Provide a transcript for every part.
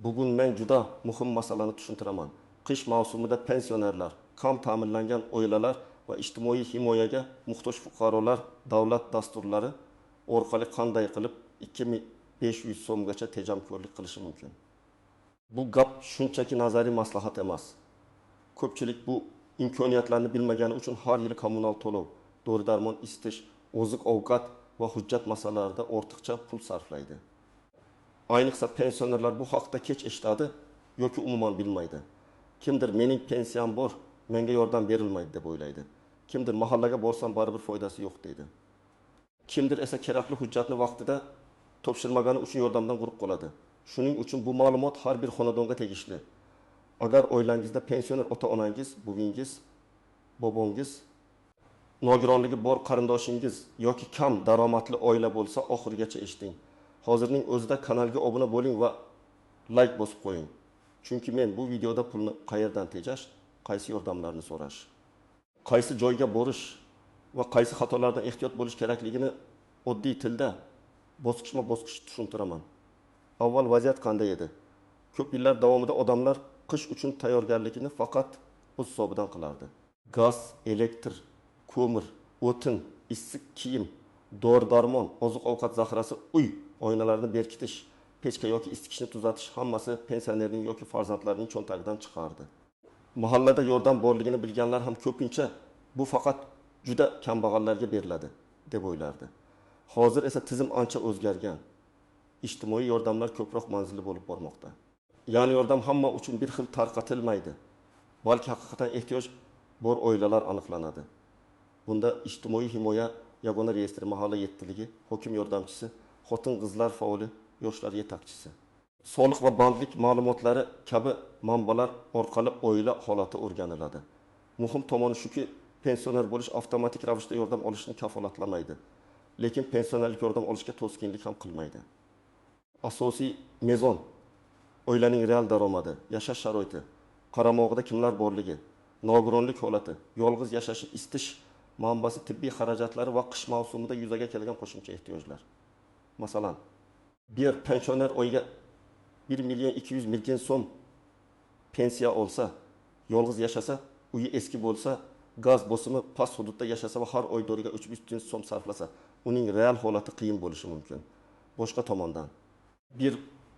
Bugun men juda muhim masalani tushuntiraman. Qish mavsumida pensionerlar, kam ta'minlangan oilalar va ijtimoiy himoyaga muhtoj fuqarolar davlat dasturlari orqali qanday qilib 2500 so'mgacha tejamkorlik qilishi mumkin. Bu gap shunchaki nazariy maslahat emas. Ko'pchilik bu imkoniyatlarni bilmagani uchun har yili kommunal to'lov, dori-darmon isitish, oziq-ovqat va hujjat masalalarida ortiqcha pul sarflaydi. Ayniqsa pensionerlar bu haqda kech eshitadi yoki umuman bilmaydi. Kimdir mening pensiyam bor, menga yordam berilmaydi deb o'ylaydi. Kimdir mahallaga borsam baribir foydasi yo'q deydi. Kimdir esa kerakli hujjatni vaqtida topshirmagani uchun yordamdan quruq qoladi. Shuning uchun bu ma'lumot har bir xonadonga tegishli. Agar oilangizda pensioner ota-onangiz, buvingiz, bobongiz, nogironligi bor qarindoshingiz yoki kam daromadli oila bo'lsa, oxirigacha eshiting. Hozirning o'zida kanalga obuna bo'ling va like bosib qo'ying. Chunki men bu videoda pulni qayerdan tejash, qaysi yordamlarni so'rash, qaysi joyga borish va qaysi xatolardan ehtiyot bo'lish kerakligini oddiy tilda bosqichma-bosqich tushuntiraman. Avval vaziyat qanday edi? Ko'p yillar davomida odamlar qish uchun tayyorgarlikni faqat o'z hisobidan qilardi. Gaz, elektr, ko'mir, o'tin, issiq kiyim, dori-darmon, oziq-ovqat zaxirasi, uy oynalarini berkitish, pechka yoki isitgichni tuzatish hammasi pensionerning yoki farzandlarining cho'ntagidan chiqardi. Mahallada yordam borligini bilganlar ham ko'pincha bu faqat juda kambag'allarga beriladi deb o'ylardi. Hozir esa tizim ancha o'zgargan. Ijtimoiy yordamlar ko'proq manzilli bo'lib bormoqda. Ya'ni yordam hamma uchun bir xil tarqatilmaydi. Balki haqiqatan ehtiyoj bor oilalar aniqlanadi. Bunda ijtimoiy himoya yagona reyestri, mahalla yettiligi, hokim yordamchisi, xotin-qizlar faoli, yoshlar yetakchisi, soliq va bandlik ma'lumotlari kabi manbalar orqali oila holati o'rganiladi. Muhim tomoni shuki, pensioner bo'lish avtomatik ravishda yordam olishni kafolatlamaydi, lekin pensionerlik yordam olishga to'sqinlik ham qilmaydi. Asosiy mezon oilaning real daromadi, yashash sharoiti, qaramog'ida kimlar borligi, nogironlik holati, yolg'iz yashash, isitish manbasi, tibbiy xarajatlari va qish mavsumida yuzaga kelgan qo'shimcha ehtiyojlar. Masalan, bir pensioner oyiga 1.200.000 so'm pensiya olsa, yolg'iz yashasa, uyi eski bo'lsa, gaz bosimi past hududda yashasa va har oy doriga 300 so'm sarflasa, uning real holati qiyin bo'lishi mumkin. Boshqa tomondan, bir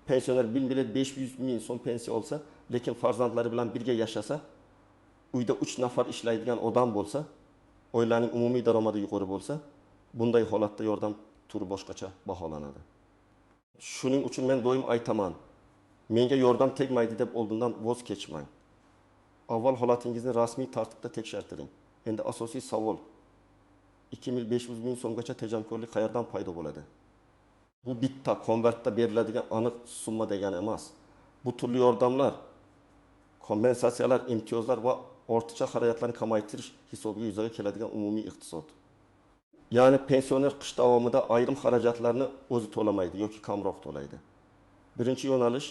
pensioner 1.500.000 so'm pensiya olsa, lekin farzandlari bilan birga yashasa, uyda 3 nafar ishlaydigan odam bo'lsa, oilaning umumiy daromadi yuqori bo'lsa, bunday holatda yordam turi boshqacha baholanadi. Shuning uchun men doim aytaman, menga yordam tegmaydi deb oldindan voz kechmang. Avval holatingizni rasmiy tartibda tekshirtiring. Endi asosiy savol, 2.500.000 so'mgacha tejamkorlik qayerdan paydo bo'ladi? Bu bitta konvertda beriladigan aniq summa degani emas. Bu turli yordamlar, kompensatsiyalar, imtiyozlar va ortiqcha xarajatlarni kamaytirish hisobiga yuzaga keladigan umumiy iqtisod. Ya'ni pensioner qish davomida ayrim xarajatlarni o'zi to'lamaydi yoki kamroq to'laydi. Birinchi yo'nalish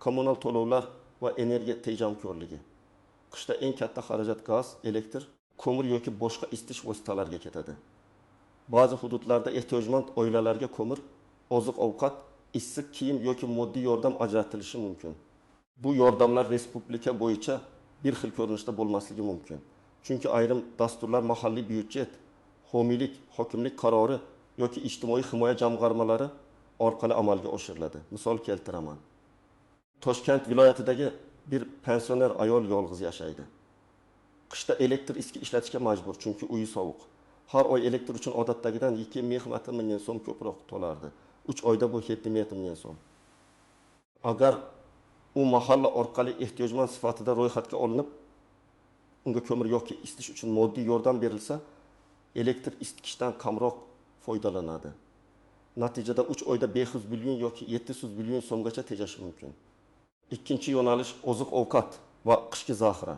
kommunal to'lovlar va energiya tejamkorligi. Qishda eng katta xarajat gaz, elektr, ko'mir yoki boshqa isitish vositalariga ketadi. Ba'zi hududlarda ehtiyojmand oilalarga ko'mir, oziq-ovqat, issiq kiyim yoki moddiy yordam ajratilishi mumkin. Bu yordamlar respublika bo'yicha bir xil ko'rinishda bo'lmasligi mumkin. Chunki ayrim dasturlar mahalliy byudjet, homiylik, hokimlik qarori yoki ijtimoiy himoya jamg'armalari orqali amalga oshiriladi. Misol keltiraman. Toshkent viloyatidagi bir pensioner ayol yolg'iz yashaydi. Qishda elektr iski ishlatishga majbur, chunki uyi sovuq. Har oy elektr uchun odatdagidan 2.000 so'm ko'proq to'lardi. 3 oyda bu 7.000 so'm. Agar u mahalla orqali ehtiyojmand sifatida ro'yxatga olinib, unga ko'mir yoki isitish uchun moddiy yordam berilsa, elektr isitgichdan kamroq foydalanadi. Natijada 3 oyda 500 million yoki 700 million so'mgacha tejashi mumkin. Ikkinchi yo'nalish oziq-ovqat va qishki zaxira.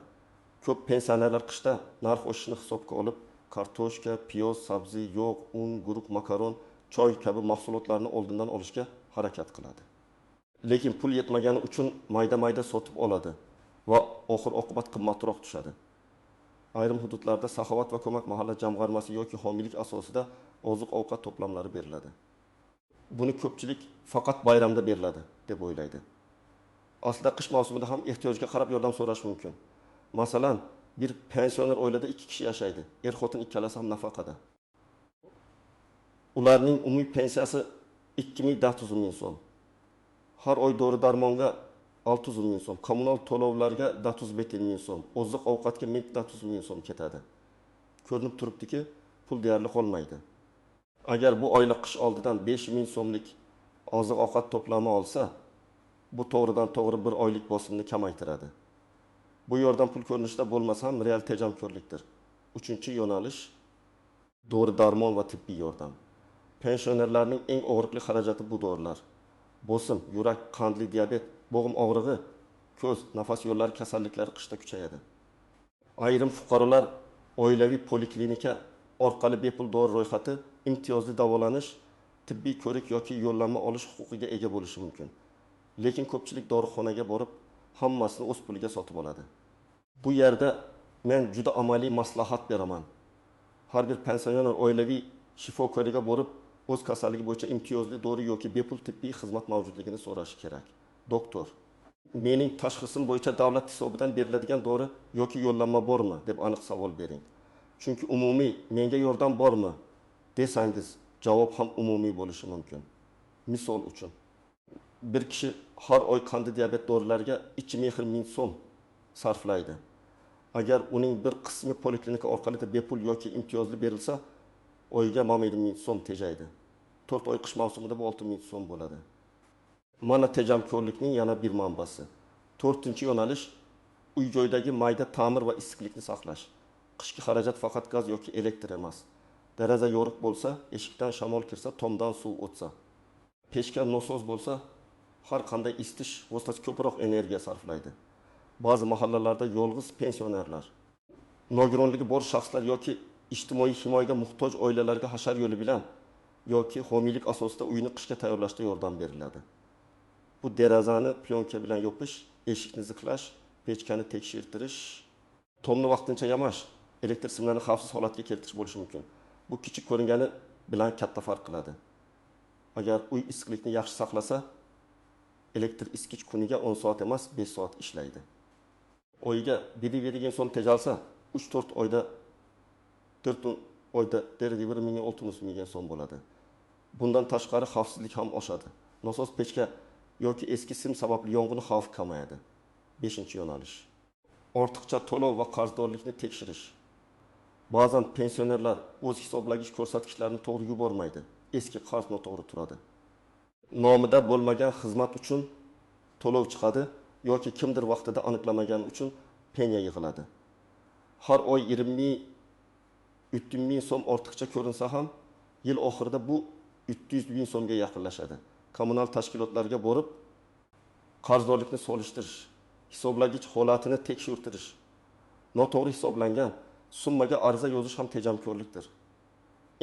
Ko'p pensionerlar qishda narx oshishini hisobga olib, kartoshka, piyoz, sabzi, yog', un, guruch, makaron, choy kabi mahsulotlarni oldindan olishga harakat qiladi. Lekin pul yetmagani uchun mayda-mayda sotib oladi va oxir-oqibat qimmatroq tushadi. Ayrim hududlarda Saxovat va ko'mak mahalla jamg'armasi yoki homiylik asosida oziq-ovqat to'plamlari beriladi. Buni ko'pchilik faqat bayramda beriladi deb o'ylaydi. Aslida qish mavsumida ham ehtiyojga qarab yordam so'rash mumkin. Masalan, bir pensioner oilada 2 kishi yashaydi. Er-xotin ikkalasi ham nafaqada. Ularning umumiy pensiyasi 2400 ming so'm. Har oy dori-darmonga 600 ming so'm, kommunal to'lovlarga 450 ming so'm, oziq ovqatga 1400 ming so'm ketadi. Ko'rinib turibdiki, pul deyarli qolmaydi. Agar bu oila qish oldidan 5 ming so'mlik oziq ovqat to'plami olsa, bu to'g'ridan to'g'ri bir oylik bosimni kamaytiradi. Bu yordam pul ko'rinishida bo'lmasa ham real tejamkorlikdir. 3-yo'nalish dori-darmon va tibbiy yordam. Pensionerlarning eng og'riqli xarajati bu dorilar. Bosim, yurak, qandli diabet, bo'g'im og'rig'i, ko'z, nafas yo'llari kasalliklari qishda kuchayadi. Ayrim fuqarolar oilaviy poliklinika orqali bepul dori ro'yxati, imtiyozli davolanish, tibbiy ko'rik yoki yo'llanma olish huquqiga ega bo'lishi mumkin. Lekin ko'pchilik dorixonaga borib, hammasini o'z puliga sotib oladi. Bu yerda men juda amaliy maslahat beraman. Har bir pensioner oilaviy shifokoriga borib, o'z kasalligi bo'yicha imtiyozli dori yoki bepul tibbiy xizmat mavjudligini so'rashi kerak. Doktor, mening tashxisim bo'yicha davlat hisobidan beriladigan dori yoki yo'llanma bormi deb aniq savol bering. Chunki umumiy menga yordam bormi desangiz, javob ham umumiy bo'lishi mumkin. Misol uchun, bir kishi har oy qandli diabet dorilariga 2 ming so'm sarflaydi. Agar uning bir qismi poliklinika orqali bepul yoki imtiyozli berilsa, oyga 17 ming so'm tejaydi. 4 oy qish mavsumida bu 6 ming so'm bo'ladi. Mana tejamkorlikning yana bir manbasi. 4-yo'nalish uy-joydagi mayda ta'mir va issiqlikni saqlash. Qishki xarajat faqat gaz yoki elektr emas. Deraza yoriq bo'lsa, eshikdan shamol kirsa, tomdan suv o'tsa, pechka nosoz bo'lsa, har qanday isitish vositasi ko'proq energiya sarflaydi. Ba'zi mahallalarda yolg'iz pensionerlar, nogironligi bor shaxslar yoki ijtimoiy himoyaga muhtoj oilalarga hashar yo'li bilan yoki homiylik asosida uyini qishga tayyorlashda yordam beriladi. Bu derazani plyonka bilan yopish, eshikni ziqlash, pechkani tekshirtirish, tomni vaqtincha yamash, elektr simlarini xavfsiz holatga keltirish bo'lishi mumkin. Bu kichik ko'ringani bilan katta farq qiladi. Agar uy issiqlikni yaxshi saqlasa, elektr iskich kuniga 10 soat emas, 5 soat ishlaydi. Oyiga 1 ming so'm tejalsa, 3-4 oyda 4 oyda 1,6 ming so'm bo'ladi. Bundan tashqari xavfsizlik ham oshadi. Nosoz pechka yoki eski sim sababli yong'in xavfi kamayadi. 5-yo'nalish. Ortiqcha to'lov va qarzdorlikni tekshirish. Ba'zan pensionerlar o'z hisoblagich ko'rsatkichlarini to'g'ri yubormaydi. Eski qarz noto'g'ri turadi. Nomida bo'lmagan xizmat uchun to'lov chiqadi yoki kimdir vaqtida aniqlamagani uchun penya yig'iladi. Har oy 20 ming 300 ming so'm ortiqcha ko'rinsa ham, yil oxirida bu 300 ming so'mga yaqinlashadi. Kommunal tashkilotlarga borib, qarzdorlikni solishtirish, hisoblagich holatini tekshirtirish, noto'g'ri hisoblangan summaga ariza yozish ham tejamkorlikdir.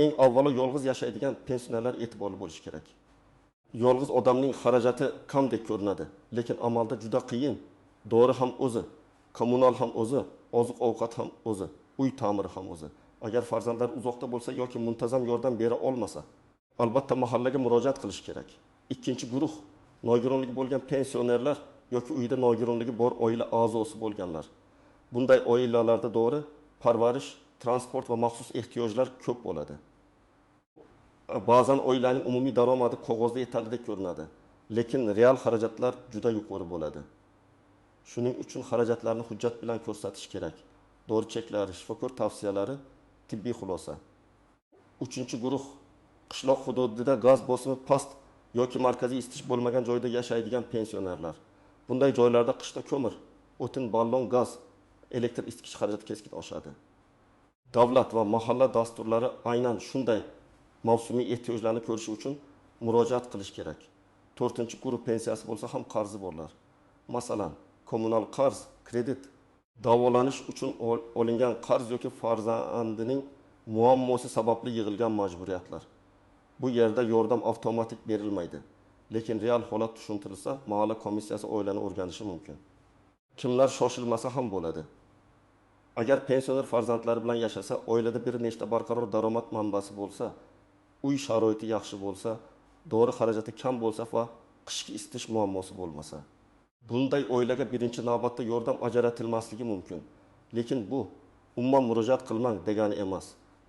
Eng avvalo yolg'iz yashaydigan pensionerlar e'tiborli bo'lishi kerak. Yolg'iz odamning xarajati kamdek ko'rinadi, lekin amalda juda qiyin. Dori ham o'zi, kommunal ham o'zi, oziq-ovqat ham o'zi, uy ta'miri ham o'zi. Agar farzandlar uzoqda bo'lsa yoki muntazam yordam bera olmasa, albatta mahallaga murojaat qilish kerak. Ikkinchi guruh nogironligi bo'lgan pensionerlar yoki uyda nogironligi bor oila a'zosi bo'lganlar. Bunday oilalarda dori, parvarish, transport va maxsus ehtiyojlar ko'p bo'ladi. Ba'zan oilaning umumiy daromadi qog'ozda yetarlidek ko'rinadi, lekin real xarajatlar juda yuqori bo'ladi. Shuning uchun xarajatlarni hujjat bilan ko'rsatish kerak. Dori cheklari, shifokor tavsiyalari, tibbiy xulosa. 3-guruh qishloq hududida gaz bosimi past yoki markaziy isitish bo'lmagan joyda yashaydigan pensionerlar. Bunday joylarda qishda ko'mir, o'tin, ballon, gaz, elektr isitish xarajati keskin oshadi. Davlat va mahalla dasturlari aynan shunday mavsumiy ehtiyojlarni ko'rish uchun murojaat qilish kerak. 4-guruh pensiyasi bo'lsa ham qarzi borlar. Masalan, kommunal qarz, kredit, davolanish uchun olingan qarz yoki farzandining muammosi sababli yig'ilgan majburiyatlar. Bu yerda yordam avtomatik berilmaydi. Lekin real holat tushuntirilsa, mahalla komissiyasi oilani o'rganishi mumkin. Kimlar shoshilmasa ham bo'ladi. Agar pensioner farzandlari bilan yashasa, oilada bir nechta barqaror daromad manbasi bo'lsa, uy sharoiti yaxshi bo'lsa, dori xarajati kam bo'lsa va qishki isitish muammosi bo'lmasa Bunday oilaga birinchi navbatda yordam ajratilmasligi mumkin. Lekin bu umuman murojaat qilmang degani emas.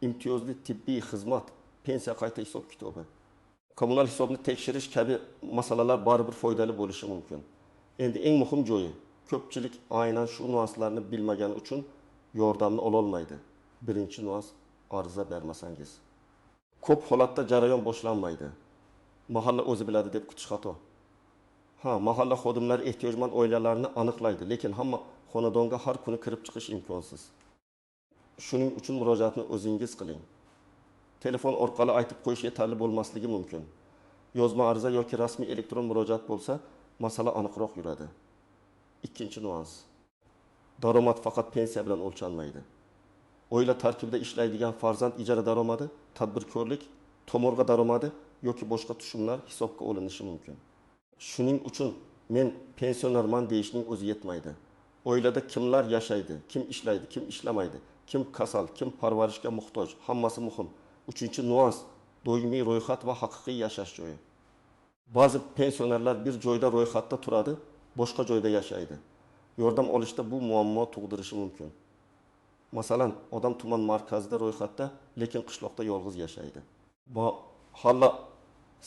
Imtiyozli tibbiy xizmat, pensiya qayta hisob kitobi, kommunal hisobni tekshirish kabi masalalar baribir foydali bo'lishi mumkin. Endi eng muhim joyi, ko'pchilik aynan shu nuanslarni bilmagani uchun yordamni ola olmaydi. Birinchi nuans, ariza bermasangiz. Ko'p holatda jarayon boshlanmaydi. Mahalla o'zi biladi deb kutish xato. Mahalla xodimlari ehtiyojmand oilalarni aniqlaydi, lekin hamma xonadonga har kuni kirib chiqish imkonsiz. Shuning uchun murojaatni o'zingiz qiling. Telefon orqali aytib qo'yish yetarli bo'lmasligi mumkin. Yozma ariza yoki rasmiy elektron murojaat bo'lsa, masala aniqroq yuradi. Ikkinchi nuans. Daromad faqat pensiya bilan o'lchanmaydi. Oila tarkibida ishlaydigan farzand ijara daromadi, tadbirkorlik, tomorqa daromadi yoki boshqa tushumlar hisobga olinishi mumkin. Shuning uchun men pensionerman deyishning o'zi yetmaydi. Oilada kimlar yashaydi, kim ishlaydi, kim ishlamaydi, kim kasal, kim parvarishga muhtoj, hammasi muhim. Uchinchi nuans, doimiy ro'yxat va haqiqiy yashash joyi. Ba'zi pensionerlar bir joyda ro'yxatda turadi, boshqa joyda yashaydi. Yordam olishda bu muammo tug'dirishi mumkin. Masalan, odam tuman markazida ro'yxatda, lekin qishloqda yolg'iz yashaydi. Halla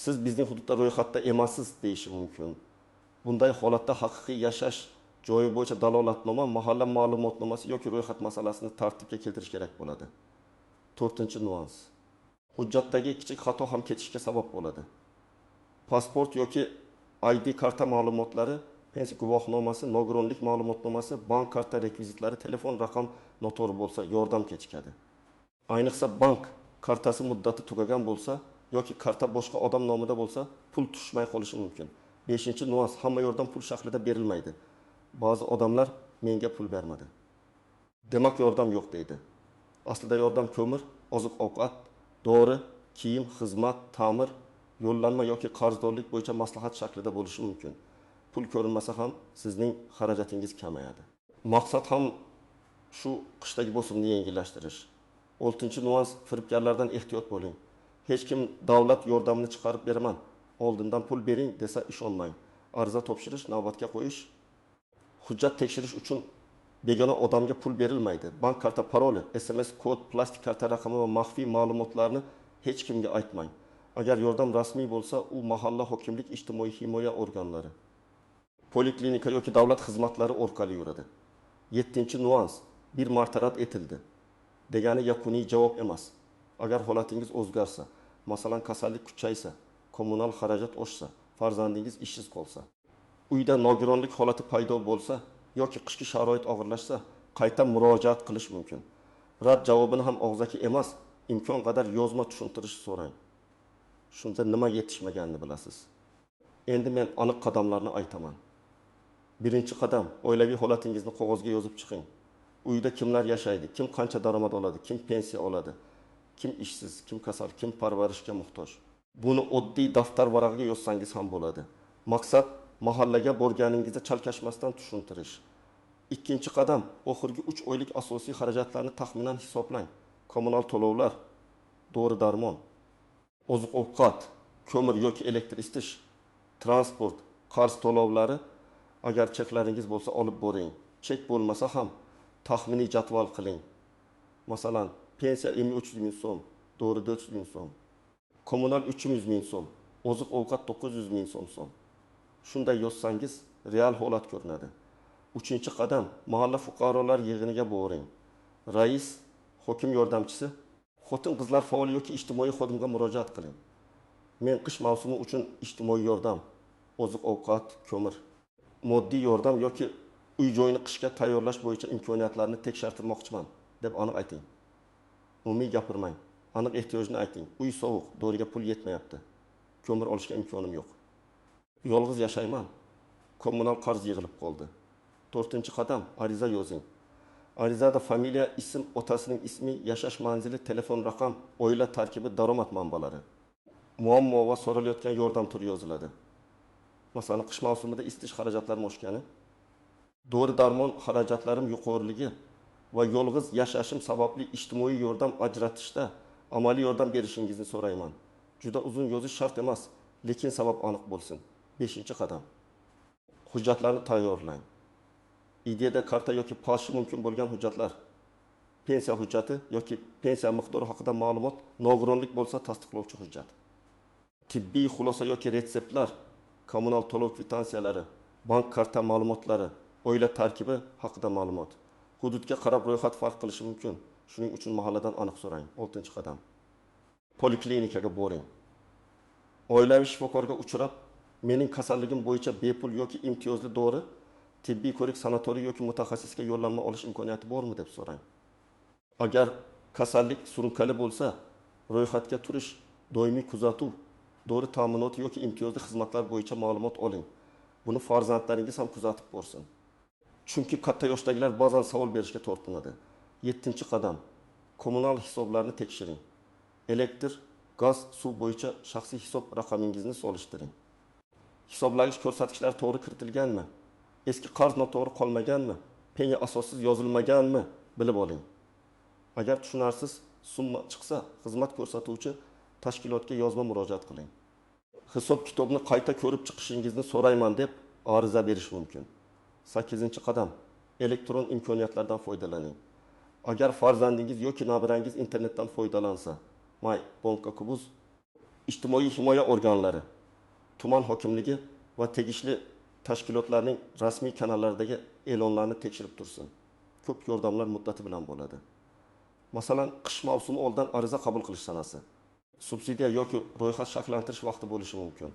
siz bizning hududda ro'yxatda emassiz deyishi mumkin. Bunday holatda haqiqiy yashash joyi bo'yicha dalolatnoma, mahalla ma'lumotnomasi yoki ro'yxat masalasini tartibga keltirish kerak bo'ladi. To'rtinchi nuans. Hujjatdagi kichik xato ham ketishga sabab bo'ladi. Pasport yoki ID karta ma'lumotlari, pensiya guvohnomasi, nogironlik ma'lumotnomasi, bank karta rekvizitlari, telefon raqam noto'g'ri bo'lsa, yordam kechikadi. Ayniqsa bank kartasi muddati tugagan bo'lsa yoki karta boshqa odam nomida bo'lsa, pul tushmay qolishi mumkin. 5-nuans, hamma yordam pul shaklida berilmaydi. Ba'zi odamlar menga pul bermadi, demak yordam yo'q deydi. Aslida yordam ko'mir, oziq-ovqat, dori, kiyim, xizmat, ta'mir, yo'llanma yoki qarzdorlik bo'yicha maslahat shaklida bo'lishi mumkin. Pul ko'rinmasa ham sizning xarajatingiz kamayadi. Maqsad ham shu qishdagi bosimni yengillashtirish. 6-nuans, firibgarlardan ehtiyot bo'ling. Hech kim davlat yordamini chiqarib beraman, oldindan pul bering desa ishonmang. Ariza topshirish, navbatga qo'yish, hujjat tekshirish uchun begona odamga pul berilmaydi. Bank karta paroli, SMS kod, plastik karta raqami va maxfiy ma'lumotlarni hech kimga aytmang. Agar yordam rasmiy bo'lsa, u mahalla hokimlik, ijtimoiy himoya organlari, poliklinika yoki davlat xizmatlari orqali yuradi. 7-nuans, bir marta rad etildi degani yakuniy javob emas. Agar holatingiz o'zgarsa, masalan kasallik kuchaysa, kommunal xarajat oshsa, farzandingiz ishsiz qolsa, uyda nogironlik holati paydo bo'lsa yoki qishki sharoit og'irlashsa, qayta murojaat qilish mumkin. Rad javobini ham og'zaki emas, imkon qadar yozma tushuntirish so'rang. Shunda nima yetishmaganini bilasiz. Endi men aniq qadamlarni aytaman. Birinchi qadam, oilaviy holatingizni qog'ozga yozib chiqing. Uyda kimlar yashaydi, kim qancha daromad oladi, kim pensiya oladi, kim ishsiz, kim kasal, kim parvarishga muhtoj. Buni oddiy daftar varag'iga yozsangiz ham bo'ladi. Maqsad mahallaga borganingizda chalkashmasdan tushuntirish. Ikkinchi qadam, oxirgi 3 oylik asosiy xarajatlarni taxminan hisoblang. Kommunal to'lovlar, dori-darmon, oziq-ovqat, ko'mir yoki elektr isitish, transport, qarz to'lovlari, agar cheklaringiz bo'lsa olib boring. Chek bo'lmasa ham taxminiy jadval qiling. Masalan, pensiya 300 ming so'm, dori 400 ming so'm, kommunal 300 ming so'm, oziq-ovqat 900 ming so'm. Shunday yozsangiz real holat ko'rinadi. 3-qadam, mahalla fuqarolar yig'iniga boring. Rais, hokim yordamchisi, xotin-qizlar faol yoki ijtimoiy xodimga murojaat qiling. Men qish mavsumi uchun ijtimoiy yordam, oziq-ovqat, ko'mir, moddiy yordam yoki uy-joyni qishga tayyorlash bo'yicha imkoniyatlarni tekshirtirmoqchiman deb aniq ayting. Umumiy gapirmang. Aniq ehtiyojni ayting. Uy sovuq, doriga pul yetmayapti. Ko'mir olishga imkonim yo'q. Yolg'iz yashayman. Kommunal qarz yig'ilib qoldi. 4-qadam, ariza yozing. Arizada familiya, ism, otasining ismi, yashash manzili, telefon raqam, oila tarkibi, daromad manbalari, muammo va so'ralayotgan yordam turi yoziladi. Masalan, qish mavsumida isitish xarajatlarim oshgani, dori-darmon xarajatlarim yuqoriligi va yolg'iz yashashim sababli ijtimoiy yordam ajratishda amaliy yordam berishingizni so'rayman. Juda uzun yozish shart emas, lekin sabab aniq bo'lsin. 5-qadam. hujjatlarni tayyorlang. ID'da karta yoki pashi mumkin bo'lgan hujjatlar, pensiya hujjati yoki pensiya miqdori haqida ma'lumot, nogironlik bo'lsa tasdiqlovchi hujjat. Tibbiy xulosa yoki retseptlar, kommunal to'lov kvitansiyalari, bank karta ma'lumotlari, oila tarkibi haqida ma'lumot. Hududga qarab ro'yxat farq qilishi mumkin. Shuning uchun mahalladan aniq so'rang. 6-qadam. Poliklinikaga boring. Oilaviy shifokorga uchrab, mening kasalligim bo'yicha bepul yoki imtiyozli dori, tibbiy ko'rik sanatoriy yoki mutaxassisga yo'llanma olish imkoniyati bormi deb so'rang. Agar kasallik surunkali bo'lsa, ro'yxatga turish, doimiy kuzatuv, dori ta'minoti yoki imtiyozli xizmatlar bo'yicha ma'lumot oling. Buni farzandlaringiz ham kuzatib borsin. Chunki katta yoshdagilar ba'zan savol berishga tortinadi. 7-qadam. Kommunal hisoblarni tekshiring. Elektr, gaz, suv bo'yicha shaxsiy hisob raqamingizni solishtiring. Hisoblagich ko'rsatkichlari to'g'ri kiritilganmi? Eski qarz noto'g'ri qolmaganmi? Penga asossiz yozilmaganmi? Bilib oling. Agar tushunarsiz summa chiqsa, xizmat ko'rsatuvchi tashkilotga yozma murojaat qiling. Hisob kitobni qayta ko'rib chiqishingizni so'rayman deb ariza berish mumkin. 8-qadam. Elektron imkoniyatlardan foydalaning. Agar farzandingiz yoki nabirangiz internetdan foydalansa, Banka-Kubuz, ijtimoiy himoya organlari, tuman hokimligi va tegishli tashkilotlarning rasmiy kanallardagi e'lonlarni tekshirib tursin. Ko'p yordamlar muddati bilan bo'ladi. Masalan, qish mavsumi oldidan ariza qabul qilish sanasi. Subsidiya yoki ro'yxat shakllantirish vaqti bo'lishi mumkin.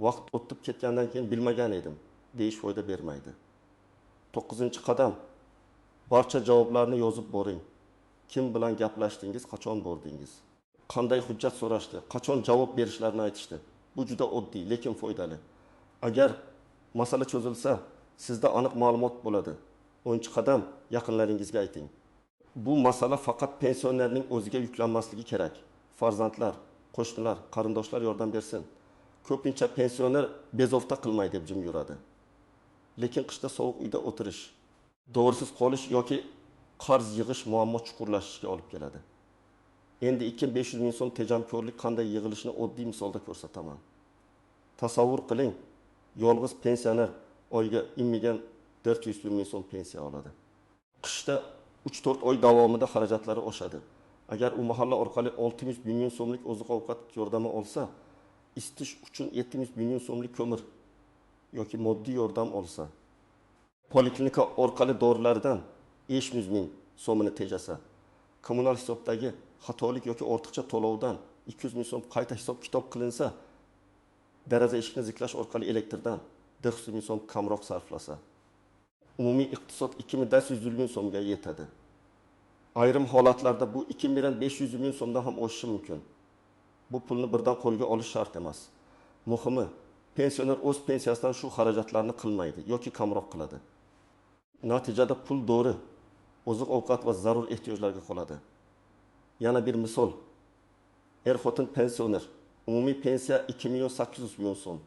Vaqt o'tib ketgandan keyin bilmagan edim, deyish foyda bermaydi. 9-qadam. Barcha javoblarni yozib boring. Kim bilan gaplashdingiz, qachon bordingiz? Qanday hujjat so'rashdi, qachon javob berishlarini aytishdi. Bu juda oddiy, lekin foydali. Agar masala cho'zilsa, sizda aniq ma'lumot bo'ladi. 10-qadam. Yaqinlaringizga ayting. Bu masala faqat pensionerning o'ziga yuklanmasligi kerak. Farzandlar, qo'shnilar, qarindoshlar yordam bersin. Ko'pincha pensioner bezovta qilmay deb jim yuradi. Lekin qishda sovuq uyda o'tirish, dorisiz qolish yoki qarz yig'ish muammo chuqurlashishiga olib keladi. Endi 2500 ming so'm tejamkorlik qanday yig'ilishini oddiy misolda ko'rsataman. Tasavvur qiling, yolg'iz pensioner oyga inmigan 400 ming so'm pensiya oladi. Qishda 3-4 oy davomida xarajatlari oshadi. Agar u mahalla orqali 600 ming so'mlik oziq-ovqat yordami olsa, isitish uchun 700 ming so'mlik ko'mir yoki moddiy yordam olsa, poliklinika orqali dorilardan 500 ming so'mini tejasa, kommunal hisobdagi xatolik yoki ortiqcha to'lovdan 200 ming so'm qayta hisob kitob qilinsa, deraza eshikni ziklash orqali elektrdan 400 ming so'm kamroq sarflasa, umumiy iqtisod 2100 ming so'mga yetadi. Ayrim holatlarda bu 2500 ming so'mdan ham oshishi mumkin. Bu pulni birdan qo'lga olish shart emas. Muhimi, pensioner o'z pensiyasidan shu xarajatlarni qilmaydi yoki kamroq qiladi. Natijada pul dori, oziq-ovqat va zarur ehtiyojlarga qoladi. Yana bir misol. Er-xotin pensioner, umumiy pensiya 2.800 ming so'm.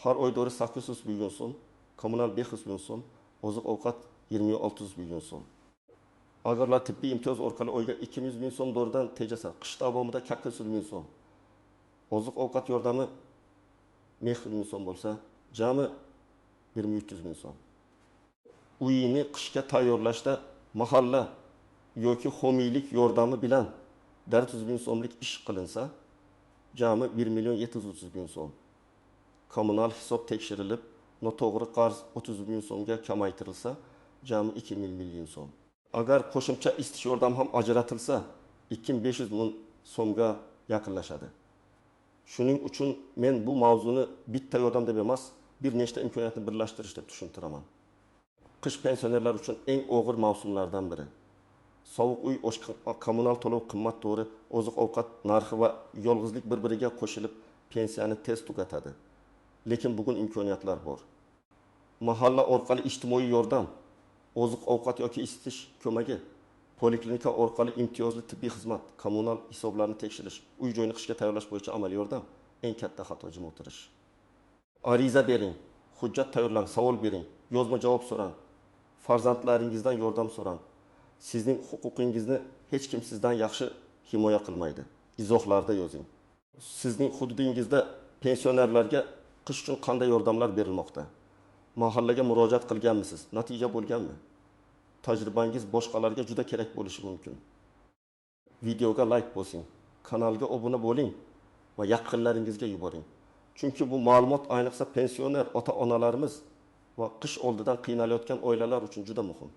Har oy dori 800 ming so'm, kommunal 500 ming so'm, oziq-ovqat 20.600 ming so'm. Agarlar tibbiy imtiyoz orqali oyga 200 ming so'm doridan tejasa, qish davomida 400 ming so'm. Oziq-ovqat yordami 500 ming so'm bo'lsa, jami 1300 ming so'm. Uyini qishga tayyorlashda mahalla yoki homiylik yordami bilan 400 ming so'mlik ish qilinsa, jami 1.730 ming so'm. Kommunal hisob tekshirilib, noto'g'ri qarz 30 ming so'mga kamaytirilsa, jami 2 ming so'm. Agar qo'shimcha istish yordam ham ajratilsa, 2500 ming so'mga yaqinlashadi. Shuning uchun men bu mavzuni bitta yordam deb emas, bir nechta imkoniyatni birlashtirish deb tushuntiraman. Qish pensionerlar uchun eng og'ir mavsumlardan biri. Sovuq uy, kommunal to'lov qimmat dori, oziq-ovqat narxi va yolg'izlik bir-biriga qo'shilib pensiyani tez tugatadi. Lekin bugun imkoniyatlar bor. Mahalla orqali ijtimoiy yordam, oziq-ovqat yoki isitish ko'magi, poliklinika orqali imtiyozli tibbiy xizmat, kommunal hisoblarni tekshirish, uy-joyni qishga tayyorlash bo'yicha amaliy yordam eng katta xato jim o'tirish. Ariza bering, hujjat tayyorlang, savol bering, yozma javob so'rang, farzandlaringizdan yordam so'rang. Sizning huquqingizni hech kim sizdan yaxshi himoya qilmaydi. Izohlarda yozing. Sizning hududingizda pensionerlarga qish uchun qanday yordamlar berilmoqda? Mahallaga murojaat qilganmisiz? Natija bo'lganmi? Tajribangiz boshqalarga juda kerak bo'lishi mumkin. Videoga like bosing, kanalga obuna bo'ling va yaqinlaringizga yuboring. Chunki bu ma'lumot ayniqsa pensioner ota-onalarimiz va qish oldidan qiynalayotgan oilalar uchun juda muhim.